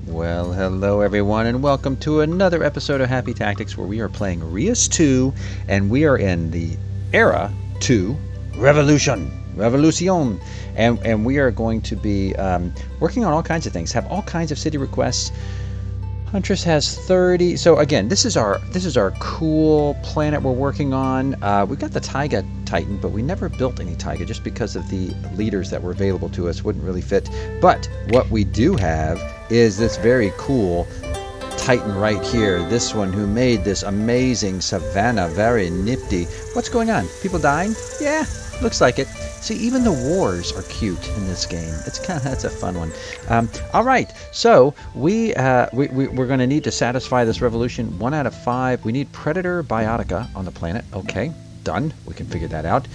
Well, hello everyone, and welcome to another episode of Happy Tactics, where we are playing Reus 2, and we are in the Era 2 Revolution, and we are going to be working on all kinds of things, have all kinds of city requests. Huntress has 30. So again, this is our cool planet we're working on. We got the Savanna Titan, but we never built any Taiga just because of the leaders that were available to us wouldn't really fit. But what we do have is this very cool Titan right here. This one who made this amazing Savanna, very nifty. What's going on? People dying? Yeah, looks like it. See, even the wars are cute in this game. It's a fun one. All right, so we're going to need to satisfy this revolution. 1 out of 5. We need Predator Biotica on the planet. Okay, done. We can figure that out.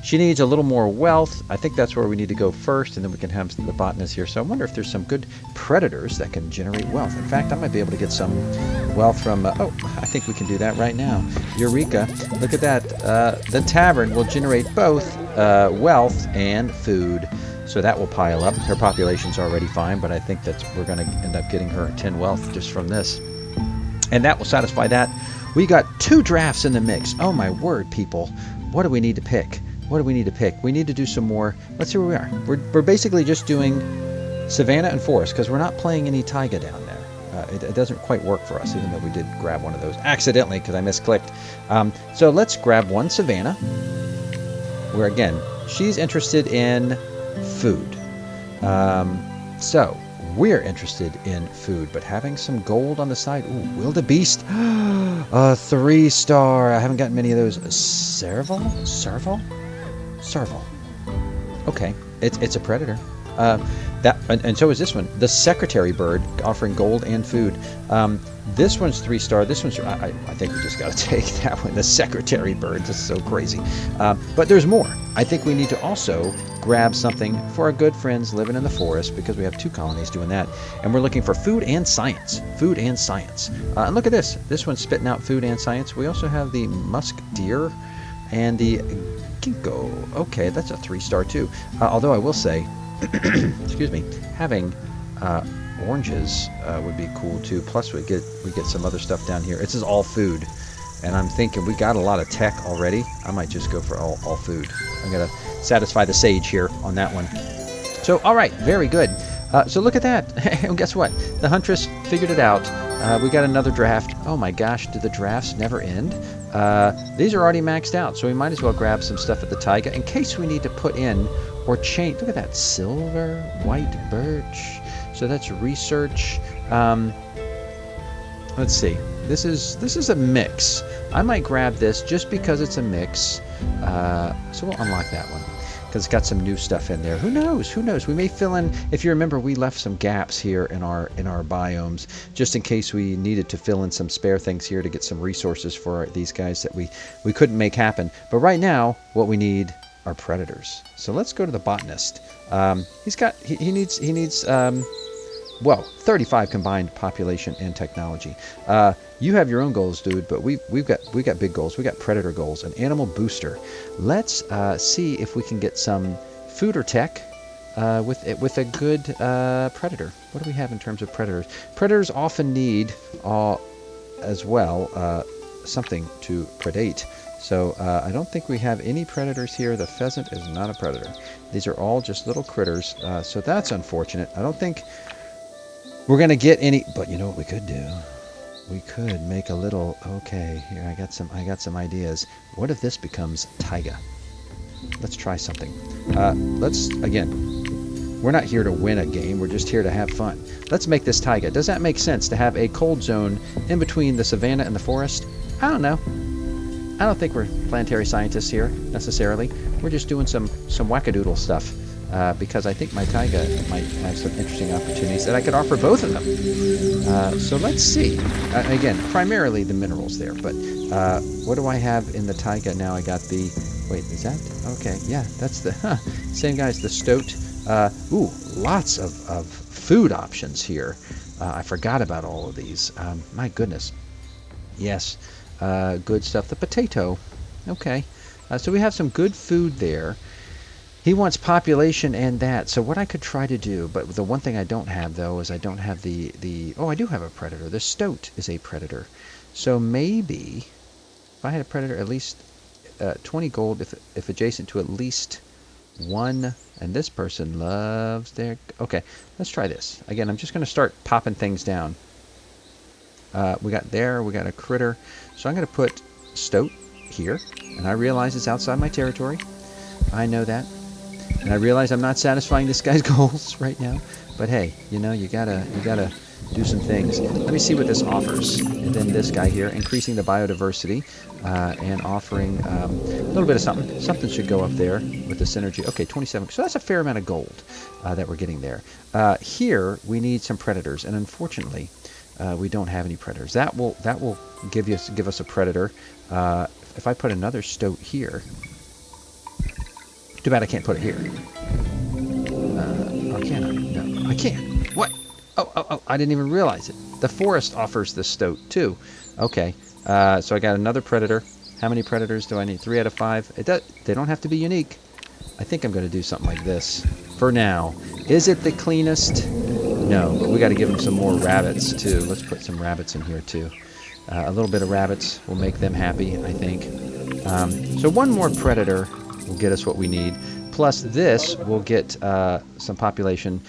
She needs a little more wealth. I think that's where we need to go first, and then we can have the botanist here. So I wonder if there's some good predators that can generate wealth. In fact, I might be able to get some wealth from... oh, I think we can do that right now. Eureka. Look at that. The tavern will generate both wealth and food. So that will pile up. Her population's already fine, but I think that we're going to end up getting her 10 wealth just from this. And that will satisfy that. We got 2 drafts in the mix. Oh my word, people. What do we need to pick? What do we need to pick? We need to do some more. Let's see where we are. We're basically just doing Savanna and Forest because we're not playing any Taiga down there. It doesn't quite work for us, even though we did grab one of those accidentally because I misclicked. So let's grab one Savanna, where again, she's interested in food. So we're interested in food, but having some gold on the side. Ooh, wildebeest. A 3-star. I haven't gotten many of those. Serval? Okay, it's a predator. And so is this one. The secretary bird, offering gold and food. This one's 3-star. This one's... I think we just got to take that one. The secretary bird. This is so crazy. But there's more. I think we need to also grab something for our good friends living in the forest, because we have 2 colonies doing that. And we're looking for food and science. Food and science. And look at this. This one's spitting out food and science. We also have the musk deer and the ginkgo. Okay, that's a 3-star too. Although I will say... excuse me, having oranges would be cool too. Plus we get some other stuff down here. This is all food, and I'm thinking we got a lot of tech already. I might just go for all food. I'm gonna satisfy the sage here on that one. So all right, very good. So look at that. And guess what? The Huntress figured it out. We got another draft. Oh my gosh, do the drafts never end? These are already maxed out, so we might as well grab some stuff at the Taiga in case we need to put in or change. Look at that, silver, white birch. So that's research. Let's see. This is a mix. I might grab this just because it's a mix. So we'll unlock that one because it's got some new stuff in there. Who knows? Who knows? We may fill in. If you remember, we left some gaps here in our biomes just in case we needed to fill in some spare things here to get some resources for these guys that we couldn't make happen. But right now, what we need are predators. So let's go to the botanist. He needs well, 35 combined population and technology. You have your own goals, dude, but we've got big goals. We got predator goals, an animal booster. Let's see if we can get some food or tech with a good predator. What do we have in terms of predators? Predators often need as well something to predate. So I don't think we have any predators here. The pheasant is not a predator. These are all just little critters. So that's unfortunate. I don't think we're going to get any, but you know what we could do? We could make a little, okay, here I got some ideas. What if this becomes Taiga? Let's try something. Again, we're not here to win a game, we're just here to have fun. Let's make this Taiga. Does that make sense to have a cold zone in between the savanna and the forest? I don't know. I don't think we're planetary scientists here, necessarily. We're just doing some wackadoodle stuff. Because I think my Taiga might have some interesting opportunities that I could offer both of them. So let's see. Again, primarily the minerals there, but what do I have in the Taiga now? I got the... Wait, is that... Okay, yeah, that's the... same guy as the stoat. Ooh, lots of food options here. I forgot about all of these. My goodness. Yes, good stuff. The potato. Okay. So we have some good food there. He wants population and that. So what I could try to do, but the one thing I don't have though is I don't have oh, I do have a predator. The stoat is a predator. So maybe if I had a predator, at least 20 gold if adjacent to at least one. And this person loves their... Okay, let's try this. Again, I'm just going to start popping things down. We got a critter. So I'm going to put stoat here. And I realize it's outside my territory. I know that. And I realize I'm not satisfying this guy's goals right now. But hey, you know, you gotta do some things. Let me see what this offers. And then this guy here, increasing the biodiversity and offering a little bit of something. Something should go up there with the synergy. Okay, 27. So that's a fair amount of gold that we're getting there. Here we need some predators, and unfortunately, we don't have any predators. That will give us a predator. If I put another stoat here. Too bad I can't put it here. Or can I? No, I can't. What? Oh, I didn't even realize it. The forest offers the stoat too. Okay, so I got another predator. How many predators do I need? 3 out of 5. They don't have to be unique. I think I'm going to do something like this for now. Is it the cleanest? No, but we got to give them some more rabbits too. Let's put some rabbits in here too. A little bit of rabbits will make them happy, I think. So one more predator will get us what we need. Plus this will get some population.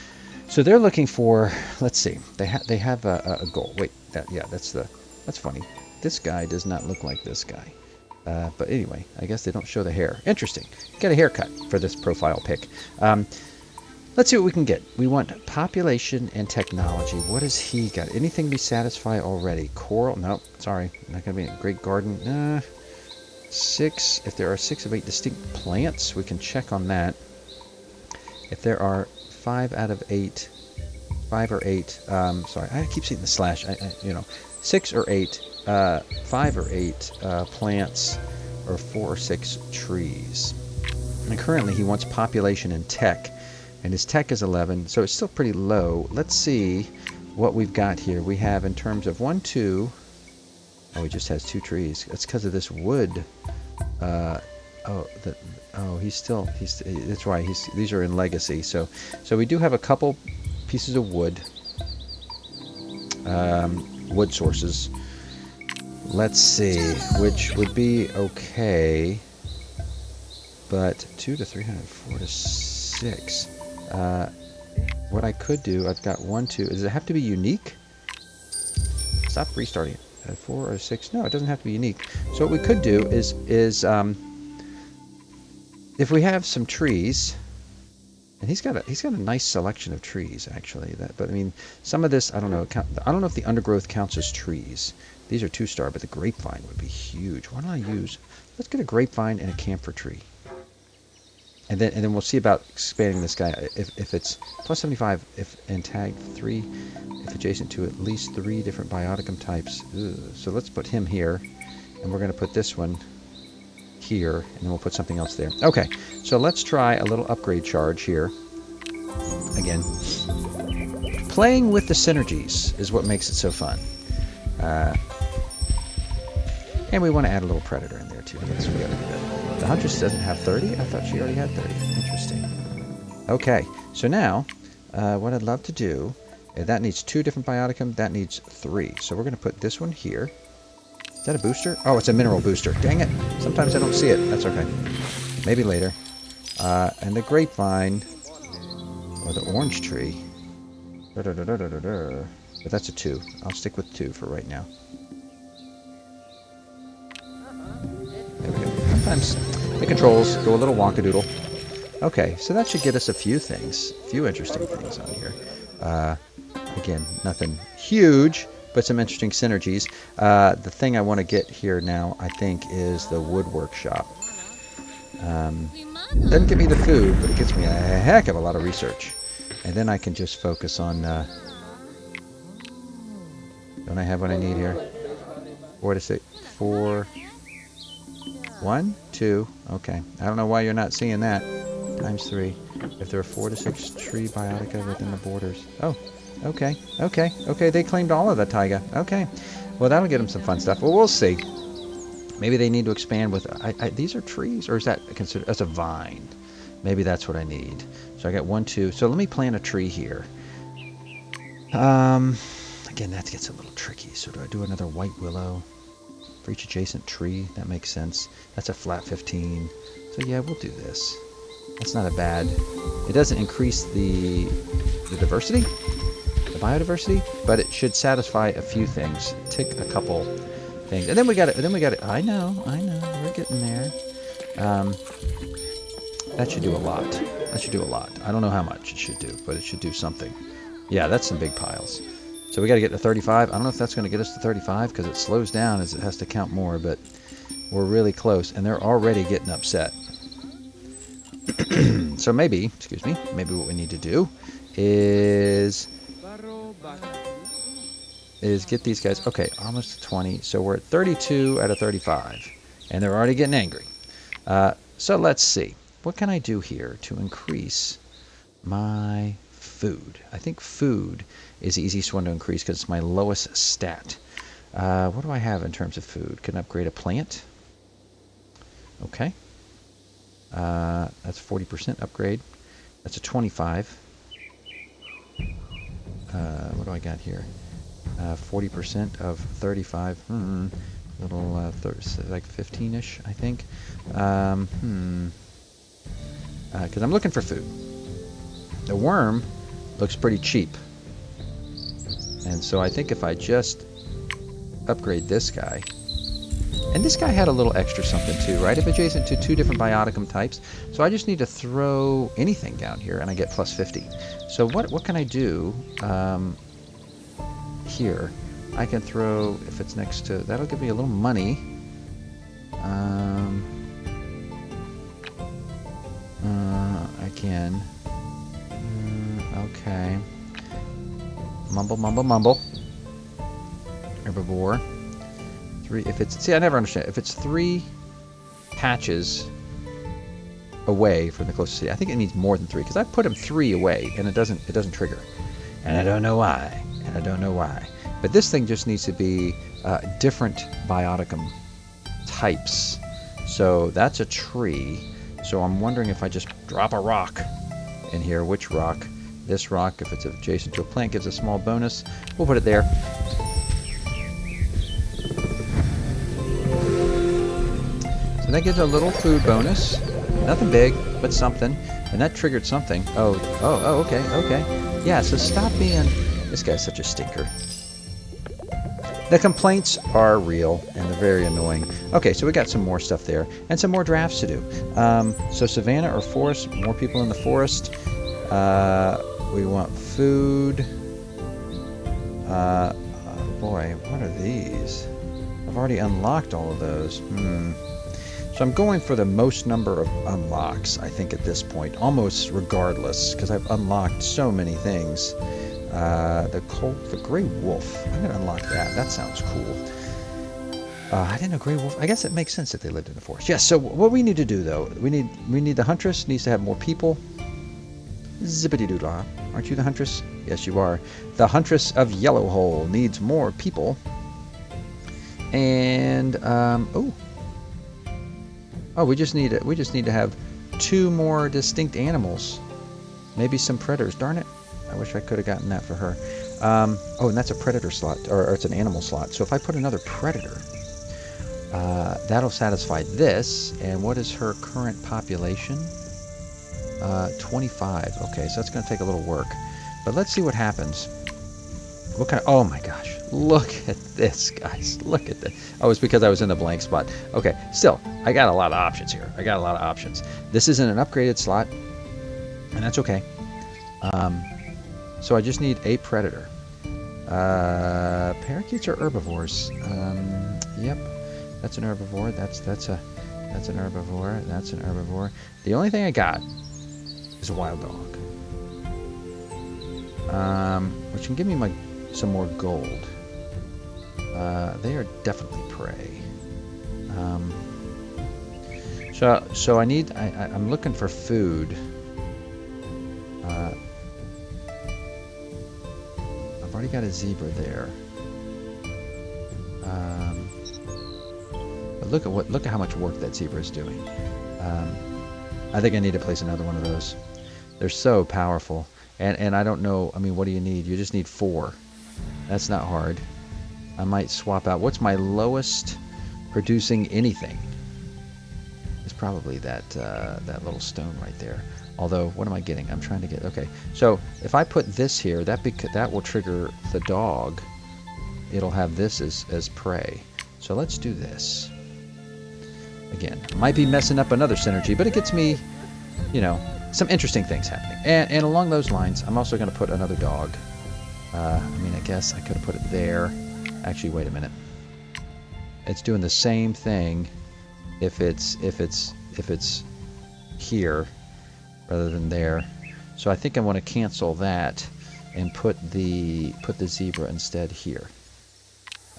So they're looking for, let's see, they have a goal. Wait, that's funny. This guy does not look like this guy. But anyway, I guess they don't show the hair. Interesting. Get a haircut for this profile pic. Let's see what we can get. We want population and technology. What has he got? Anything we satisfy already? Coral? Nope. Sorry. Not going to be a great garden. 6. If there are 6 of 8 distinct plants, we can check on that. If there are 5 out of 8, 5 or 8, sorry, I keep seeing the slash, 6 or 8, 5 or 8 plants, or 4 or 6 trees. And currently he wants population and tech, and his tech is 11, so it's still pretty low. Let's see what we've got here. We have in terms of 1, 2, oh, he just has 2 trees. That's because of this wood. That's why these are in legacy. So we do have a couple pieces of wood. Wood sources. Let's see, which would be okay. But 2 to 300, 4 to 6. What I could do, I've got 1, 2. Does it have to be unique? Stop restarting it. 4 or 6. No, it doesn't have to be unique. So what we could do is if we have some trees, and he's got a nice selection of trees actually. But I mean, some of this I don't know. I don't know if the undergrowth counts as trees. These are 2-star, but the grapevine would be huge. Why don't I use? Let's get a grapevine and a camphor tree. And then we'll see about expanding this guy. If it's plus 75, and tag 3, if adjacent to at least 3 different bioticum types. Ugh. So let's put him here, and we're going to put this one here, and then we'll put something else there. Okay, so let's try a little upgrade charge here. Again, playing with the synergies is what makes it so fun. And we want to add a little predator in there too. Yes, we gotta do that. The Huntress doesn't have 30? I thought she already had 30. Interesting. Okay, so now, what I'd love to do, that needs 2 different bioticum, that needs 3. So we're going to put this one here. Is that a booster? Oh, it's a mineral booster. Dang it. Sometimes I don't see it. That's okay. Maybe later. And the grapevine, or the orange tree. But that's a 2. I'll stick with 2 for right now. There we go. Sometimes the controls go a little wonkadoodle. Okay, so that should get us a few things. A few interesting things on here. Again, nothing huge, but some interesting synergies. The thing I want to get here now, I think, is the wood workshop. Doesn't give me the food, but it gets me a heck of a lot of research. And then I can just focus on... don't I have what I need here? 4 to 6... 4... 1, 2... Okay. I don't know why you're not seeing that. Times 3. If there are 4 to 6 tree biotica within the borders. Oh, okay, okay, okay. They claimed all of the taiga. Okay. Well, that'll get them some fun stuff. Well, we'll see. Maybe they need to expand with... these are trees, or is that considered as a vine? Maybe that's what I need. So I got 1, 2. So let me plant a tree here. Again, that gets a little tricky. So do I do another white willow for each adjacent tree? That makes sense. That's a flat 15. So yeah, we'll do this. That's not a bad. It doesn't increase the diversity, the biodiversity, but it should satisfy a few things. Tick a couple things, and then we got it. I know, we're getting there. That should do a lot. That should do a lot. I don't know how much it should do, but it should do something. Yeah, that's some big piles. So we got to get to 35. I don't know if that's going to get us to 35 because it slows down as it has to count more, but we're really close, and they're already getting upset. So maybe, excuse me, maybe what we need to do is get these guys. Okay, almost to 20. So we're at 32 out of 35, and they're already getting angry. So let's see. What can I do here to increase my food? I think food is the easiest one to increase because it's my lowest stat. What do I have in terms of food? Can I upgrade a plant? Okay. That's 40% upgrade. That's a 25. What do I got here? 40% of 35. Little, like 15-ish, I think. Because I'm looking for food. The worm looks pretty cheap. And so I think if I just upgrade this guy. And this guy had a little extra something too, right? If adjacent to 2 different bioticum types. So I just need to throw anything down here and I get plus 50. So what can I do here? I can throw, if it's next to, that'll give me a little money. I can. Okay. Mumble, mumble, mumble. Herbivore. 3, if it's, see, I never understand. If it's 3 patches away from the closest city, I think it needs more than 3 because I put them 3 away and it doesn't trigger. And I don't know why. But this thing just needs to be different bioticum types. So that's a tree. So I'm wondering if I just drop a rock in here. Which rock? This rock, if it's adjacent to a plant, gives a small bonus. We'll put it there. So that gives a little food bonus. Nothing big, but something. And that triggered something. Oh, okay. Yeah, so stop being... This guy's such a stinker. The complaints are real, and they're very annoying. Okay, so we got some more stuff there, and some more drafts to do. So savanna or forest, more people in the forest. We want food. Boy, what are these? I've already unlocked all of those. So I'm going for the most number of unlocks, I think, at this point, almost regardless, because I've unlocked so many things. The gray wolf. I'm gonna unlock that. That sounds cool. I didn't know gray wolf. I guess it makes sense that they lived in the forest. Yes. So what we need to do, though, we need the huntress needs to have more people. Zippity-doo-dah. Aren't you the huntress? Yes, you are. The huntress of Yellowhole needs more people. And we just need to have 2 more distinct animals. Maybe some predators. Darn it. I wish I could have gotten that for her. And that's a predator slot, or it's an animal slot. So if I put another predator, that'll satisfy this. And what is her current population? 25. Okay, so that's going to take a little work. But let's see what happens. What kind of... Oh my gosh. Look at this, guys. Look at this. Oh, it's because I was in the blank spot. Okay, still, I got a lot of options here. This isn't an upgraded slot, and that's okay. So I just need a predator. Parakeets are herbivores. Yep, that's an herbivore. That's an herbivore. That's an herbivore. The only thing I got is a wild dog, which can give me some more gold. They are definitely prey. So I'm looking for food. I've already got a zebra there. But look at how much work that zebra is doing. I think I need to place another one of those. They're so powerful. And I don't know, I mean, what do you need? You just need 4. That's not hard. I might swap out. What's my lowest producing anything? It's probably that that little stone right there. Although, what am I getting? I'm trying to get... Okay, so if I put this here, that will trigger the dog. It'll have this as prey. So let's do this. Again, might be messing up another synergy, but it gets me, you know, some interesting things happening. And along those lines, I'm also going to put another dog. I mean, I guess I could have put it there. Actually, wait a minute. It's doing the same thing if it's here rather than there. So I think I want to cancel that and put the zebra instead here.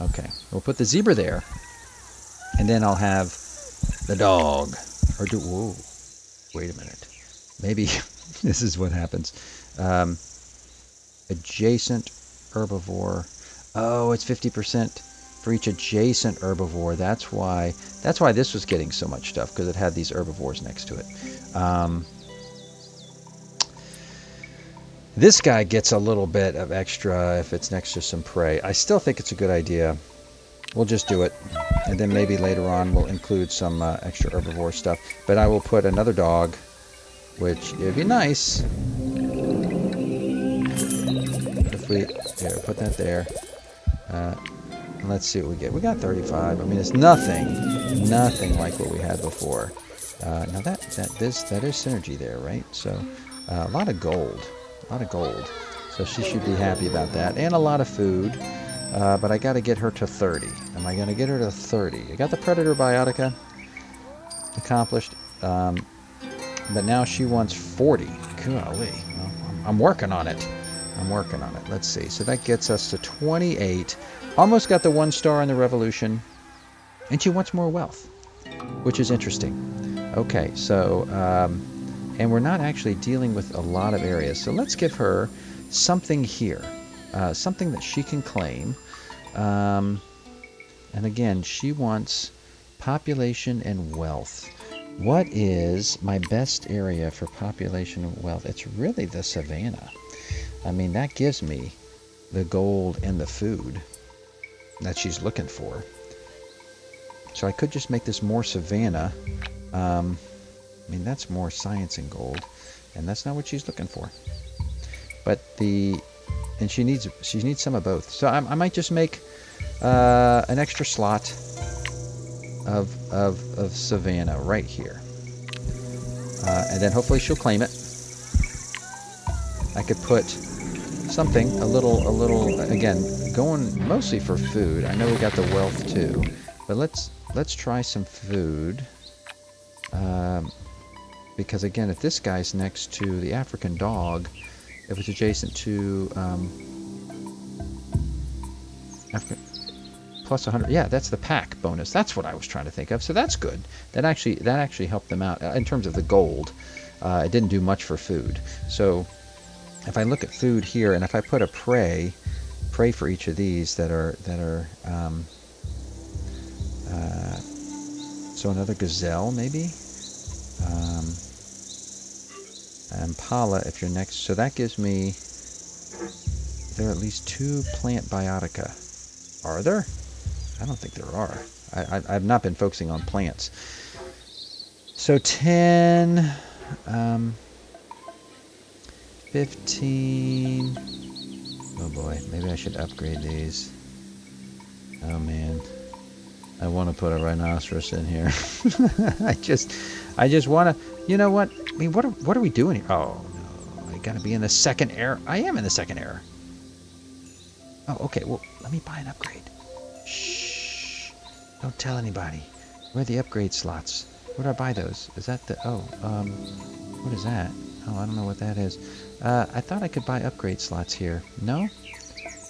Okay, we'll put the zebra there, and then I'll have the dog. Or do... Whoa, wait a minute. Maybe this is what happens. Adjacent herbivore. Oh, it's 50% for each adjacent herbivore. That's why this was getting so much stuff, because it had these herbivores next to it. This guy gets a little bit of extra if it's next to some prey. I still think it's a good idea. We'll just do it. And then maybe later on we'll include some extra herbivore stuff. But I will put another dog, which it'd be nice if we... Here, put that there. Let's see what we get. We got 35. I mean, it's nothing like what we had before. Now that is synergy there, right? So a lot of gold. So she should be happy about that. And a lot of food. But I got to get her to 30. Am I going to get her to 30? I got the Predator Biotica accomplished. But now she wants 40. Golly. Well, I'm working on it. Let's see. So that gets us to 28. Almost got the 1 star in the revolution. And she wants more wealth, which is interesting. Okay, so... and we're not actually dealing with a lot of areas. So let's give her something here. Something that she can claim. And again, she wants population and wealth. What is my best area for population and wealth? It's really the savanna. I mean, that gives me the gold and the food that she's looking for. So I could just make this more savanna. I mean, that's more science and gold, and that's not what she's looking for. But and she needs some of both. So I might just make an extra slot of savanna right here, and then hopefully she'll claim it. I could put something a little again, going mostly for food. I know we got the wealth too, but let's try some food. Because again, if this guy's next to the African dog, if it's adjacent to African plus 100, yeah, that's the pack bonus. That's what I was trying to think of. So that's good. That actually helped them out in terms of the gold. It didn't do much for food. So if I look at food here, and if I put a prey for each of these that are so another gazelle maybe. Impala if you're next. So that gives me... There are at least 2 plant biotica. Are there? I don't think there are. I've not been focusing on plants. So 10... 15... Oh boy, maybe I should upgrade these. Oh man. I want to put a rhinoceros in here. I just want to... You know what? I mean, what are we doing here? Oh, no. I got to be in the second era. I am in the second era. Oh, okay. Well, let me buy an upgrade. Shh. Don't tell anybody. Where are the upgrade slots? Where do I buy those? Is that the... Oh, what is that? Oh, I don't know what that is. I thought I could buy upgrade slots here. No?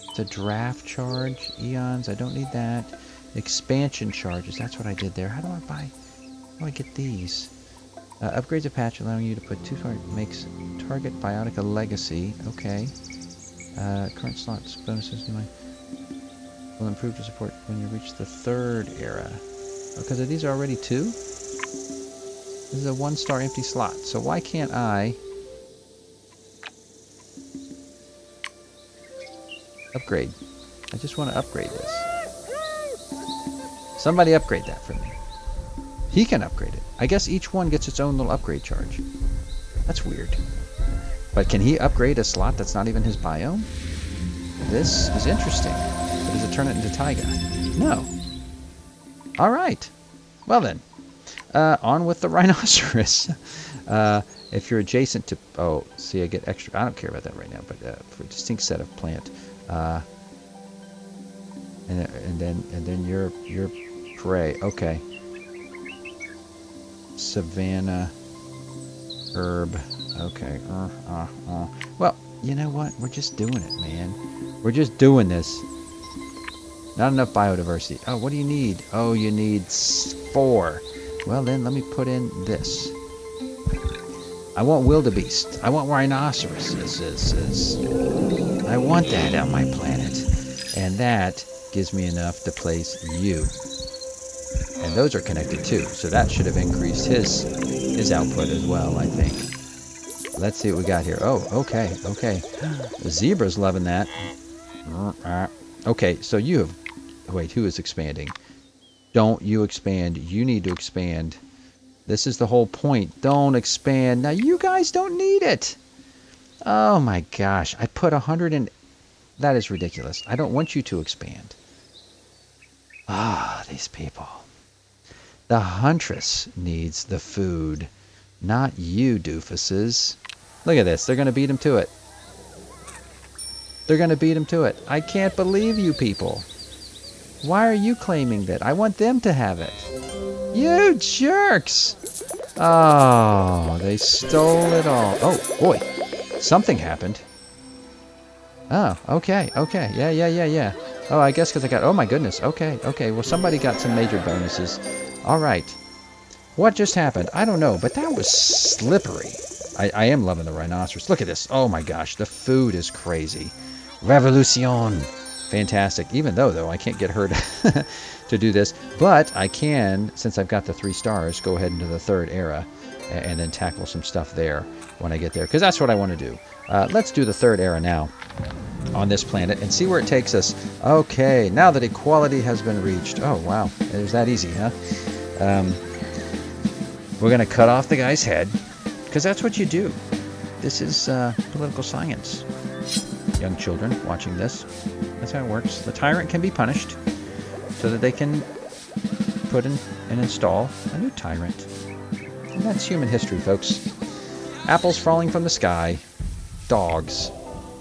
It's a draft charge. Eons. I don't need that. Expansion charges. That's what I did there. How do I get these? Upgrades a patch allowing you to put 2 makes target biotica legacy. Okay. Current slots bonuses will improve to support when you reach the 3rd era. Because these are already 2? This is a 1-star empty slot. So why can't I upgrade? I just want to upgrade this. Somebody upgrade that for me. He can upgrade it. I guess each one gets its own little upgrade charge. That's weird. But can he upgrade a slot that's not even his biome? This is interesting. But does it turn it into taiga? No. All right. Well then, on with the rhinoceros. If you're adjacent to... Oh, see, I get extra... I don't care about that right now, but for a distinct set of plant. And then your prey. Okay. Savanna herb. Okay. Well, you know what? We're just doing it, man. We're just doing this. Not enough biodiversity. Oh, what do you need? Oh, you need 4. Well, then let me put in this. I want wildebeest. I want rhinoceroses. I want that on my planet. And that gives me enough to place you. And those are connected too. So that should have increased his output as well, I think. Let's see what we got here. Oh, okay, okay. The zebra's loving that. Okay, so you have... Wait, who is expanding? Don't you expand. You need to expand. This is the whole point. Don't expand. Now, you guys don't need it. Oh, my gosh. I put 100 in... That is ridiculous. I don't want you to expand. Ah, these people. The huntress needs the food, not you doofuses. Look at this. They're going to beat him to it. They're going to beat him to it. I can't believe you people. Why are you claiming that? I want them to have it. You jerks! Oh, they stole it all. Oh, boy. Something happened. Oh, okay, okay. Yeah. Oh, I guess because I got... Oh, my goodness. Okay. Well, somebody got some major bonuses. All right. What just happened? I don't know, but that was slippery. I am loving the rhinoceros. Look at this. Oh, my gosh. The food is crazy. Revolution. Fantastic. Even though I can't get her to do this. But I can, since I've got the 3 stars, go ahead into the 3rd era and then tackle some stuff there when I get there. Because that's what I want to do. Let's do the 3rd era now on this planet and see where it takes us. Okay, now that equality has been reached. Oh, wow. It was that easy, huh? We're going to cut off the guy's head because that's what you do. This is political science. Young children watching this. That's how it works. The tyrant can be punished so that they can put in and install a new tyrant. And that's human history, folks. Apples falling from the sky. Dogs.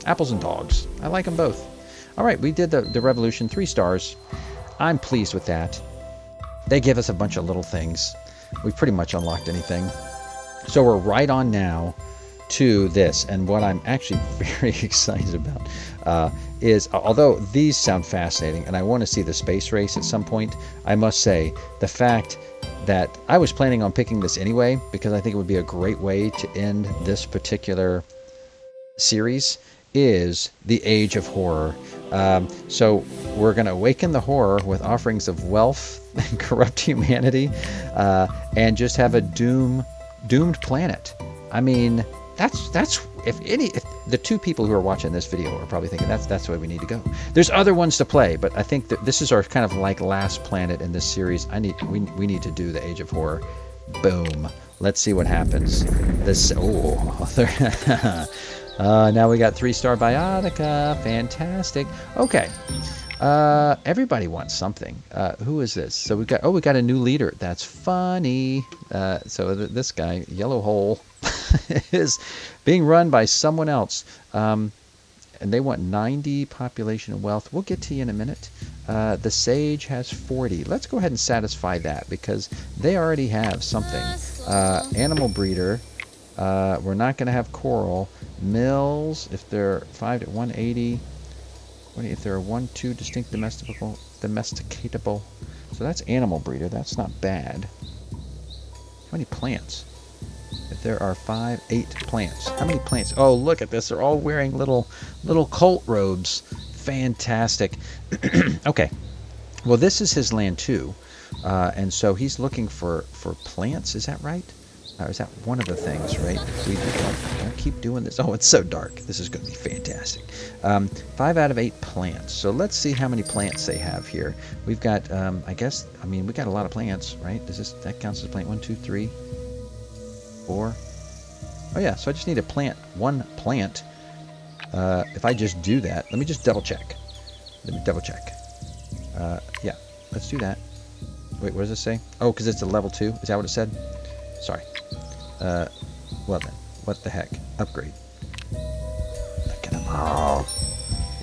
Apples and dogs. I like them both. All right, we did the revolution. 3 stars. I'm pleased with that. They give us a bunch of little things. We've pretty much unlocked anything. So we're right on now to this. And what I'm actually very excited about is, although these sound fascinating, and I want to see the space race at some point, I must say the fact that I was planning on picking this anyway, because I think it would be a great way to end this particular series, is the Age of Horror. So we're going to awaken the horror with offerings of wealth and corrupt humanity, and just have a doomed planet. I mean, that's if the 2 people who are watching this video are probably thinking that's the way we need to go. There's other ones to play, but I think that this is our kind of like last planet in this series. We need to do the Age of Horror. Boom. Let's see what happens. This now we got 3-star Biotica. Fantastic. Okay. Everybody wants something. Who is this? So we got a new leader. That's funny. So this guy, Yellow Hole, is being run by someone else. And they want 90 population and wealth. We'll get to you in a minute. The Sage has 40. Let's go ahead and satisfy that because they already have something. Animal breeder. We're not going to have coral. Mills, if they're 5 to 180. If there are 1, 2 distinct domesticatable. So that's animal breeder. That's not bad. How many plants? If there are 5, 8 plants. How many plants? Oh, look at this. They're all wearing little cult robes. Fantastic. Okay. Well, this is his land too. And so he's looking for plants. Is that right? Or is that one of the things, right? If we don't keep doing this. Oh, it's so dark. This is going to be fantastic. 5 out of 8 plants. So let's see how many plants they have here. We've got, I mean, we got a lot of plants, right? That counts as a plant? 1, 2, 3, 4. Oh yeah, so I just need to plant 1 plant. If I just do that, let me just double check. Let me double check. Yeah, let's do that. Wait, what does it say? Oh, because it's a level 2. Is that what it said? Sorry. Well then, what the heck? Upgrade. Look at them. Oh,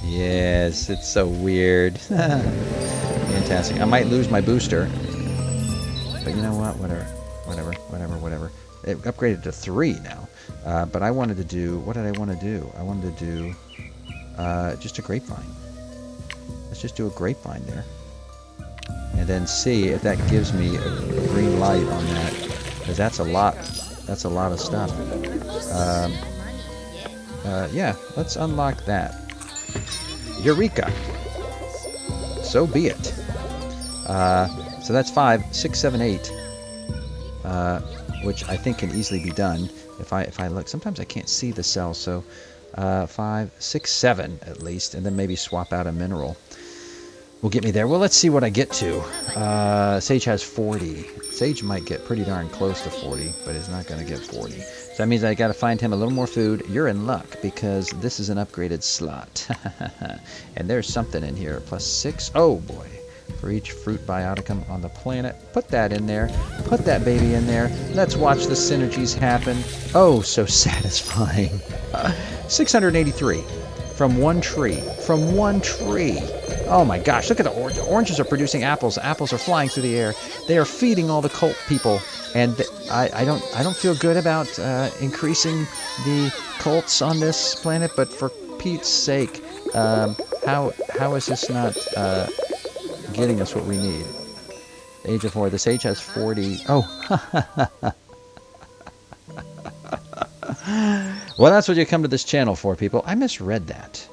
yes, it's so weird. Fantastic. I might lose my booster, but you know what? Whatever. It upgraded to 3 now. But I wanted to do. What did I want to do? I wanted to do just a grapevine. Let's just do a grapevine there, and then see if that gives me a green light on that. Because that's a lot. That's a lot of stuff. Yeah, let's unlock that. Eureka! So be it. So that's 5, 6, 7, 8. Which I think can easily be done if I look. Sometimes I can't see the cells, so 5, 6, 7 at least, and then maybe swap out a mineral. Will get me there. Well, let's see what I get to. Sage has 40. Sage might get pretty darn close to 40, but is not going to get 40. So that means I got to find him a little more food. You're in luck because this is an upgraded slot. And there's something in here. Plus 6. Oh, boy. For each fruit bioticum on the planet. Put that in there. Put that baby in there. Let's watch the synergies happen. Oh, so satisfying. 683 from 1 tree. From 1 tree. Oh my gosh, look at the orange. The oranges are producing apples. Apples are flying through the air. They are feeding all the cult people. And I don't feel good about increasing the cults on this planet, but for Pete's sake, how is this not getting us what we need? Age of 4. The sage has 40. Oh. Well, that's what you come to this channel for, people. I misread that.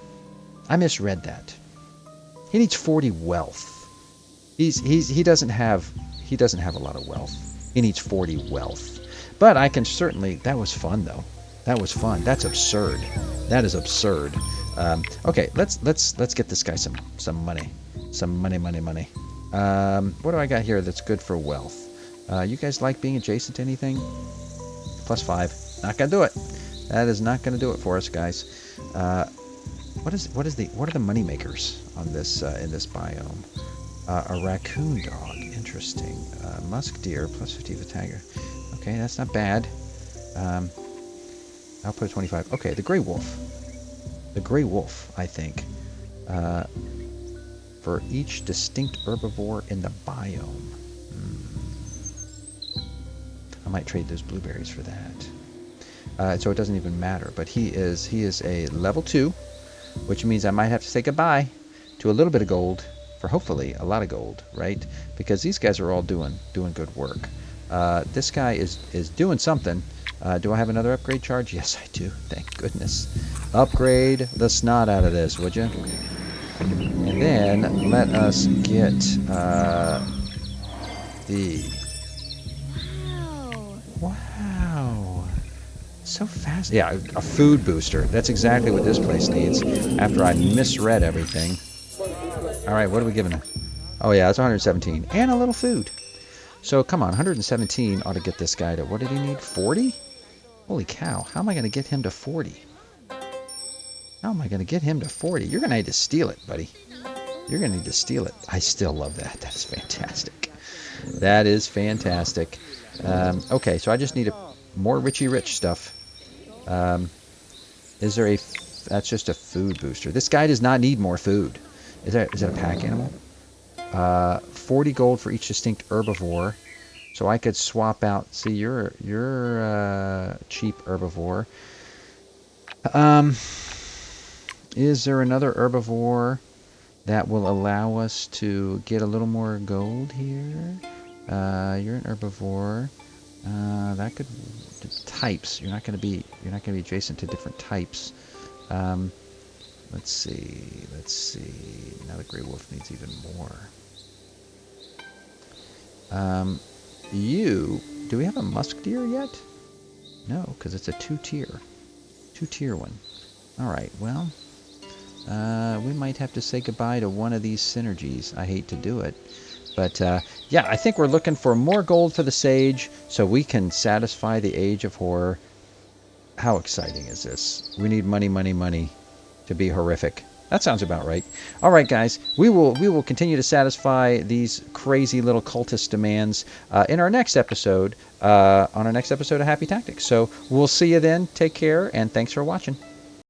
He needs 40 wealth. He doesn't have a lot of wealth. He needs 40 wealth. But I can certainly. That was fun though. That was fun. That's absurd. That is absurd. Okay, let's get this guy some money. Some money. What do I got here that's good for wealth? You guys like being adjacent to anything? Plus 5. Not gonna do it. That is not gonna do it for us, guys. What are the money makers on this in this biome? A raccoon dog, interesting. Musk deer plus 50 for tiger. Okay, that's not bad. I'll put a 25. Okay, the gray wolf. The gray wolf, I think. For each distinct herbivore in the biome. I might trade those blueberries for that. So it doesn't even matter. But he is a level 2, which means I might have to say goodbye to a little bit of gold for hopefully a lot of gold, right? Because these guys are all doing good work. This guy is doing something. Do I have another upgrade charge? Yes, I do. Thank goodness. Upgrade the snot out of this, would you? And then let us get the... Wow. So fast. Yeah, a food booster. That's exactly what this place needs after I misread everything. All right, what are we giving him? Oh, yeah, it's 117. And a little food. So, come on, 117 ought to get this guy to... What did he need? 40? Holy cow. How am I going to get him to 40? How am I going to get him to 40? You're going to need to steal it, buddy. You're going to need to steal it. I still love that. That's fantastic. That is fantastic. Okay, so I just need more Richie Rich stuff. Is there a... That's just a food booster. This guy does not need more food. Is that a pack animal? 40 gold for each distinct herbivore. So I could swap out... See, you're cheap herbivore. Is there another herbivore that will allow us to get a little more gold here? You're an herbivore. That could... Types. You're not going to be adjacent to different types. Let's see. Now the gray wolf needs even more. Do we have a musk deer yet? No, because it's a two-tier one. All right, well, we might have to say goodbye to one of these synergies. I hate to do it. But yeah, I think we're looking for more gold for the sage so we can satisfy the age of horror. How exciting is this? We need money, money, money to be horrific. That sounds about right. All right, guys, we will continue to satisfy these crazy little cultist demands in our next episode, on our next episode of Happy Tactics. So we'll see you then. Take care, and thanks for watching.